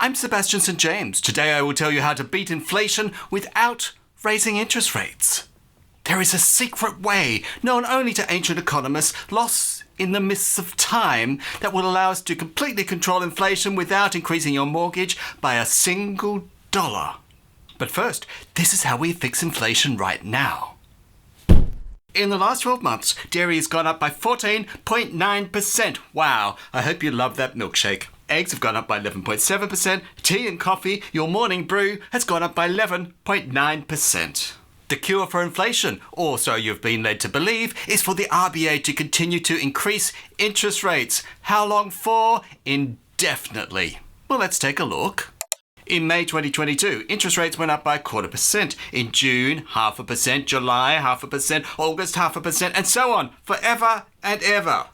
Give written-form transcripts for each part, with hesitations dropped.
I'm Sebastian St. James. Today I will tell you how to beat inflation without raising interest rates. There is a secret way, known only to ancient economists, lost in the mists of time, that will allow us to completely control inflation without increasing your mortgage by a single dollar. But first, this is how we fix inflation right now. In the last 12 months, dairy has gone up by 14.9%. Wow, I hope you love that milkshake. Eggs have gone up by 11.7%. Tea and coffee, your morning brew, has gone up by 11.9%. The cure for inflation, or so you've been led to believe, is for the RBA to continue to increase interest rates. How long for? Indefinitely. Well, let's take a look. In May 2022, interest rates went up by 0.25%. In June, 0.5%. July, 0.5%. August, 0.5%, and so on, forever and ever.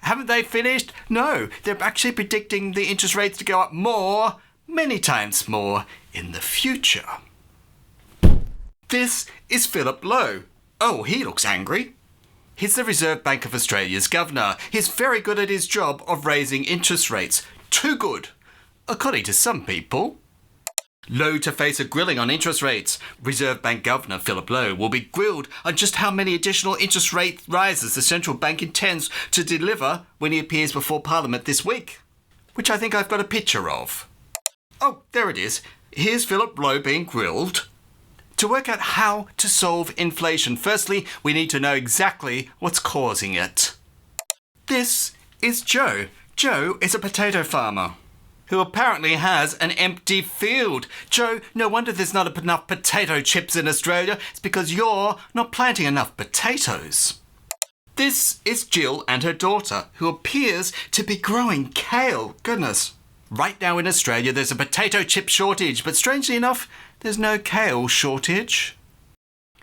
Haven't they finished? No, they're actually predicting the interest rates to go up more, many times more, in the future. This is Philip Lowe. Oh, he looks angry. He's the Reserve Bank of Australia's governor. He's very good at his job of raising interest rates. Too good, according to some people. Lowe to face a grilling on interest rates. Reserve Bank Governor Philip Lowe will be grilled on just how many additional interest rate rises the central bank intends to deliver when he appears before Parliament this week, which I think I've got a picture of. Oh, there it is. Here's Philip Lowe being grilled. To work out how to solve inflation, firstly, we need to know exactly what's causing it. This is Joe. Joe is a potato farmer who apparently has an empty field. Joe, no wonder there's not enough potato chips in Australia. It's because you're not planting enough potatoes. This is Jill and her daughter, who appears to be growing kale. Goodness. Right now in Australia, there's a potato chip shortage, but strangely enough, there's no kale shortage.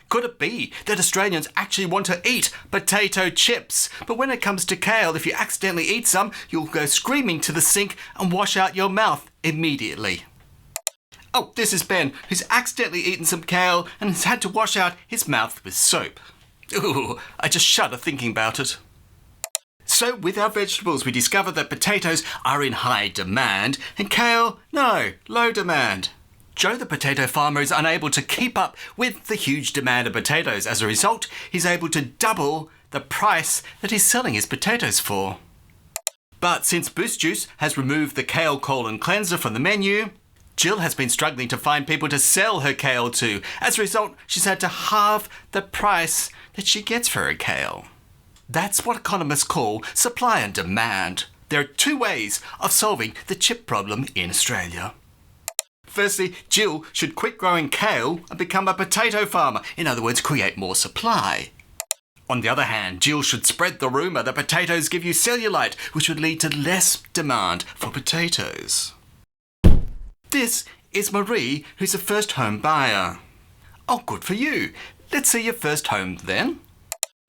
Could it be that Australians actually want to eat potato chips? But when it comes to kale, if you accidentally eat some, you'll go screaming to the sink and wash out your mouth immediately. Oh, this is Ben, who's accidentally eaten some kale and has had to wash out his mouth with soap. Ooh, I just shudder thinking about it. So with our vegetables, we discovered that potatoes are in high demand and kale, no, low demand. Joe the potato farmer is unable to keep up with the huge demand of potatoes. As a result, he's able to double the price that he's selling his potatoes for. But since Boost Juice has removed the Kale Colon Cleanser from the menu, Jill has been struggling to find people to sell her kale to. As a result, she's had to halve the price that she gets for her kale. That's what economists call supply and demand. There are two ways of solving the chip problem in Australia. Firstly, Jill should quit growing kale and become a potato farmer. In other words, create more supply. On the other hand, Jill should spread the rumour that potatoes give you cellulite, which would lead to less demand for potatoes. This is Marie, who's a first home buyer. Oh, good for you. Let's see your first home then.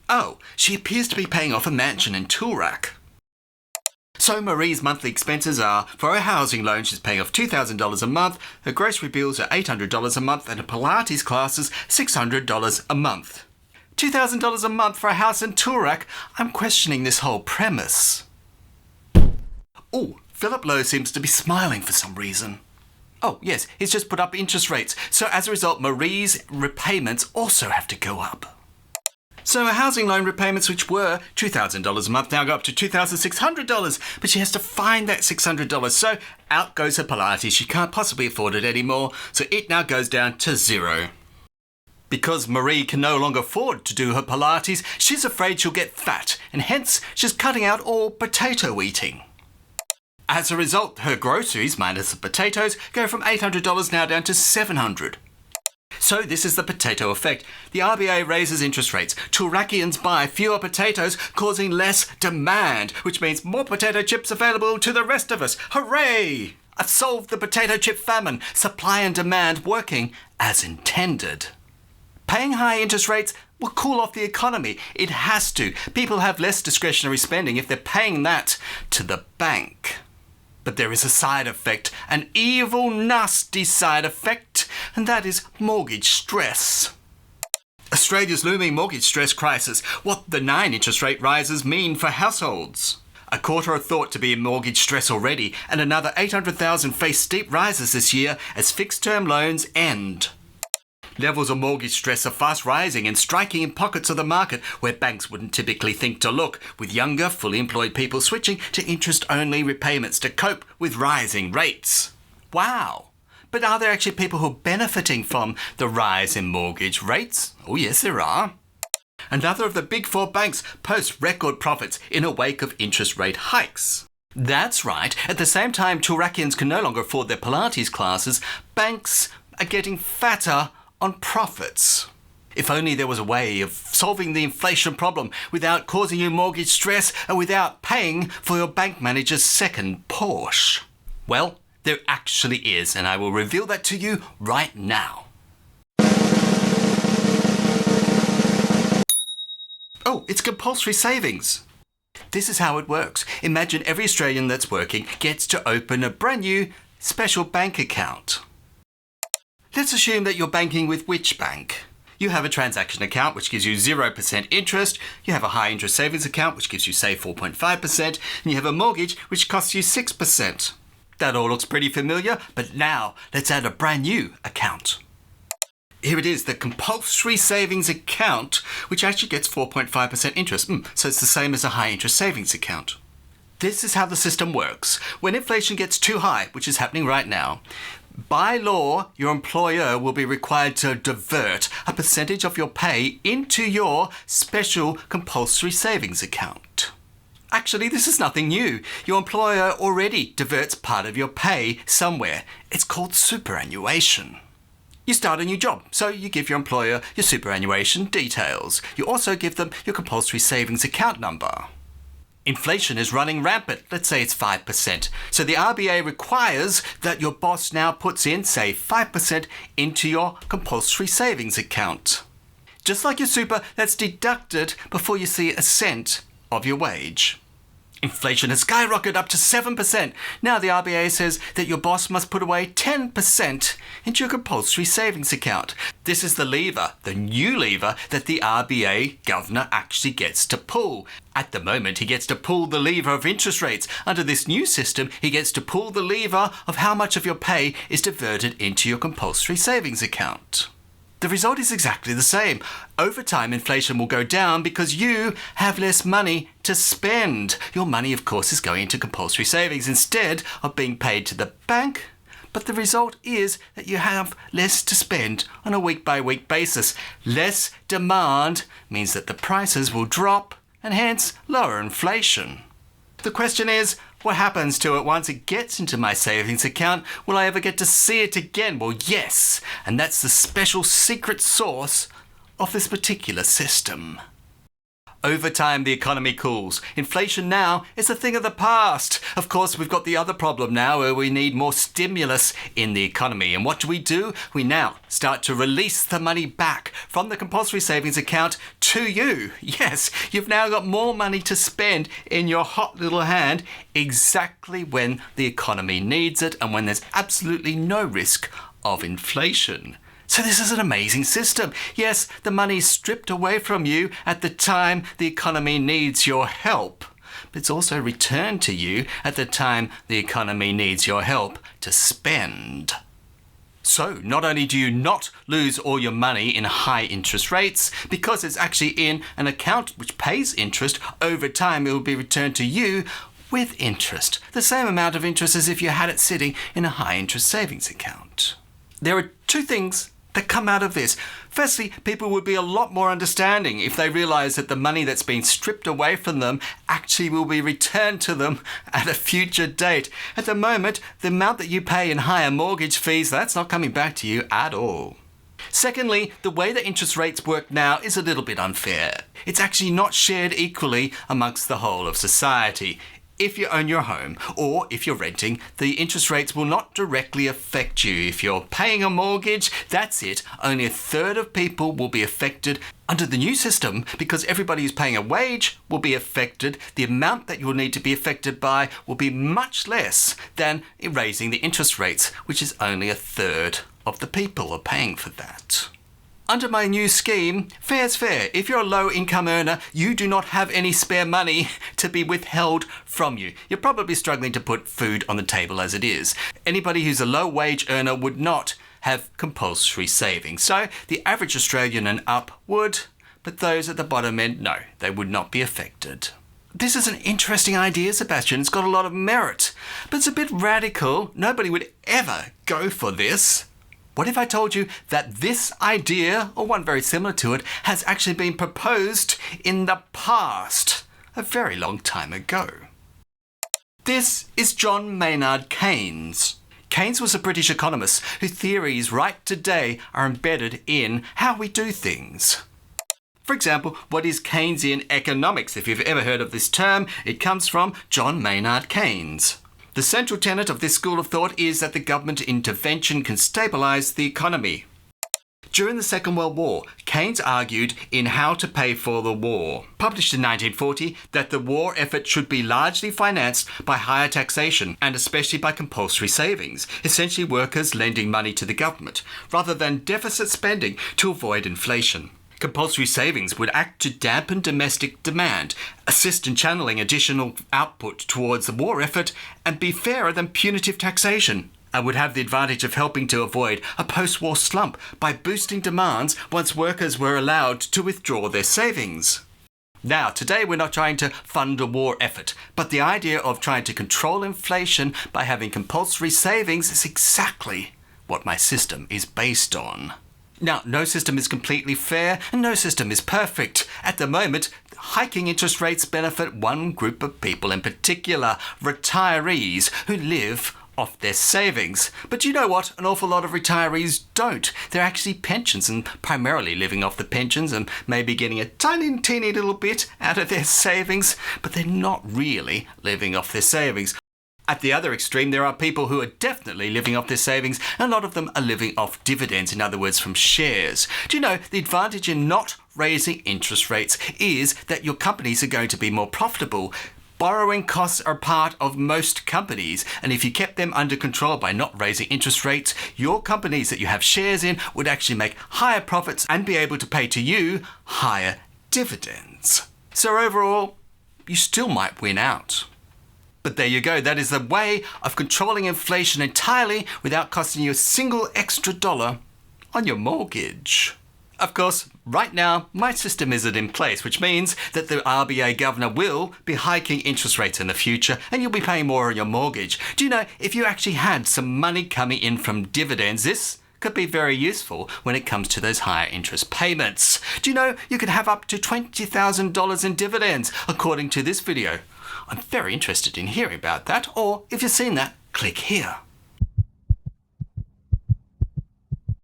Oh, she appears to be paying off a mansion in Toorak. So Marie's monthly expenses are, for her housing loan, she's paying off $2,000 a month, her grocery bills are $800 a month, and her Pilates classes $600 a month. $2,000 a month for a house in Toorak? I'm questioning this whole premise. Oh, Philip Lowe seems to be smiling for some reason. Oh, yes, he's just put up interest rates, so as a result, Marie's repayments also have to go up. So her housing loan repayments, which were $2,000 a month, now go up to $2,600, but she has to find that $600. So out goes her Pilates. She can't possibly afford it anymore, so it now goes down to zero. Because Marie can no longer afford to do her Pilates, she's afraid she'll get fat, and hence she's cutting out all potato eating. As a result, her groceries, minus the potatoes, go from $800 now down to $700. So this is the potato effect. The RBA raises interest rates. Toorakians buy fewer potatoes, causing less demand, which means more potato chips available to the rest of us. Hooray! I've solved the potato chip famine. Supply and demand working as intended. Paying high interest rates will cool off the economy. It has to. People have less discretionary spending if they're paying that to the bank. But there is a side effect, an evil, nasty side effect, and that is mortgage stress. Australia's looming mortgage stress crisis. What the 9 interest rate rises mean for households. A quarter are thought to be in mortgage stress already, and another 800,000 face steep rises this year as fixed-term loans end. Levels of mortgage stress are fast rising and striking in pockets of the market where banks wouldn't typically think to look, with younger, fully employed people switching to interest-only repayments to cope with rising rates. Wow! But are there actually people who are benefiting from the rise in mortgage rates? Oh yes, there are. Another of the big four banks posts record profits in a wake of interest rate hikes. That's right, at the same time Turakians can no longer afford their Pilates classes, banks are getting fatter on profits. If only there was a way of solving the inflation problem without causing you mortgage stress and without paying for your bank manager's second Porsche. Well, there actually is, and I will reveal that to you right now. Oh, it's compulsory savings. This is how it works. Imagine every Australian that's working gets to open a brand new special bank account. Let's assume that you're banking with which bank? You have a transaction account which gives you 0% interest, you have a high interest savings account which gives you say 4.5%, and you have a mortgage which costs you 6%. That all looks pretty familiar, but now let's add a brand new account. Here it is, the compulsory savings account, which actually gets 4.5% interest. So it's the same as a high interest savings account. This is how the system works. When inflation gets too high, which is happening right now, by law, your employer will be required to divert a percentage of your pay into your special compulsory savings account. Actually, this is nothing new. Your employer already diverts part of your pay somewhere. It's called superannuation. You start a new job, so you give your employer your superannuation details. You also give them your compulsory savings account number. Inflation is running rampant. Let's say it's 5%. So the RBA requires that your boss now puts in, say, 5% into your compulsory savings account. Just like your super, that's deducted before you see a cent of your wage. Inflation has skyrocketed up to 7%. Now the RBA says that your boss must put away 10% into your compulsory savings account. This is the lever, the new lever, that the RBA governor actually gets to pull. At the moment, he gets to pull the lever of interest rates. Under this new system, he gets to pull the lever of how much of your pay is diverted into your compulsory savings account. The result is exactly the same. Over time, inflation will go down because you have less money to spend. Your money, of course, is going into compulsory savings instead of being paid to the bank. But the result is that you have less to spend on a week-by-week basis. Less demand means that the prices will drop and hence lower inflation. The question is, what happens to it once it gets into my savings account? Will I ever get to see it again? Well, yes, and that's the special secret sauce of this particular system. Over time, the economy cools. Inflation now is a thing of the past. Of course, we've got the other problem now where we need more stimulus in the economy. And what do? We now start to release the money back from the compulsory savings account to you. Yes, you've now got more money to spend in your hot little hand exactly when the economy needs it and when there's absolutely no risk of inflation. So this is an amazing system. Yes, the money's stripped away from you at the time the economy needs your help. But it's also returned to you at the time the economy needs your help to spend. So not only do you not lose all your money in high interest rates, because it's actually in an account which pays interest, over time it will be returned to you with interest. The same amount of interest as if you had it sitting in a high interest savings account. There are two things that come out of this. Firstly, people would be a lot more understanding if they realise that the money that's been stripped away from them actually will be returned to them at a future date. At the moment, the amount that you pay in higher mortgage fees, that's not coming back to you at all. Secondly, the way that interest rates work now is a little bit unfair. It's actually not shared equally amongst the whole of society. If you own your home or if you're renting, the interest rates will not directly affect you. If you're paying a mortgage, that's it. Only a third of people will be affected. Under the new system, because everybody who's paying a wage will be affected, the amount that you'll need to be affected by will be much less than raising the interest rates, which is only a third of the people are paying for that. Under my new scheme, fair's fair. If you're a low-income earner, you do not have any spare money to be withheld from you. You're probably struggling to put food on the table as it is. Anybody who's a low-wage earner would not have compulsory savings. So the average Australian and up would, but those at the bottom end, no, they would not be affected. This is an interesting idea, Sebastian. It's got a lot of merit, but it's a bit radical. Nobody would ever go for this. What if I told you that this idea, or one very similar to it, has actually been proposed in the past, a very long time ago? This is John Maynard Keynes. Keynes was a British economist whose theories right today are embedded in how we do things. For example, what is Keynesian economics? If you've ever heard of this term, it comes from John Maynard Keynes. The central tenet of this school of thought is that the government intervention can stabilise the economy. During the Second World War, Keynes argued in How to Pay for the War, published in 1940, that the war effort should be largely financed by higher taxation and especially by compulsory savings, essentially workers lending money to the government, rather than deficit spending to avoid inflation. Compulsory savings would act to dampen domestic demand, assist in channeling additional output towards the war effort, and be fairer than punitive taxation, and would have the advantage of helping to avoid a post-war slump by boosting demands once workers were allowed to withdraw their savings. Now, today we're not trying to fund a war effort, but the idea of trying to control inflation by having compulsory savings is exactly what my system is based on. Now, no system is completely fair and no system is perfect. At the moment, hiking interest rates benefit one group of people in particular, retirees who live off their savings. But you know what? An awful lot of retirees don't. They're actually pensions and primarily living off the pensions and maybe getting a teeny little bit out of their savings, but they're not really living off their savings. At the other extreme, there are people who are definitely living off their savings, and a lot of them are living off dividends, in other words, from shares. Do you know, the advantage in not raising interest rates is that your companies are going to be more profitable. Borrowing costs are part of most companies, and if you kept them under control by not raising interest rates, your companies that you have shares in would actually make higher profits and be able to pay to you higher dividends. So overall, you still might win out. But there you go, that is the way of controlling inflation entirely without costing you a single extra dollar on your mortgage. Of course, right now, my system isn't in place, which means that the RBA governor will be hiking interest rates in the future and you'll be paying more on your mortgage. Do you know, if you actually had some money coming in from dividends, this could be very useful when it comes to those higher interest payments. Do you know, you could have up to $20,000 in dividends, according to this video. I'm very interested in hearing about that, or if you've seen that, click here.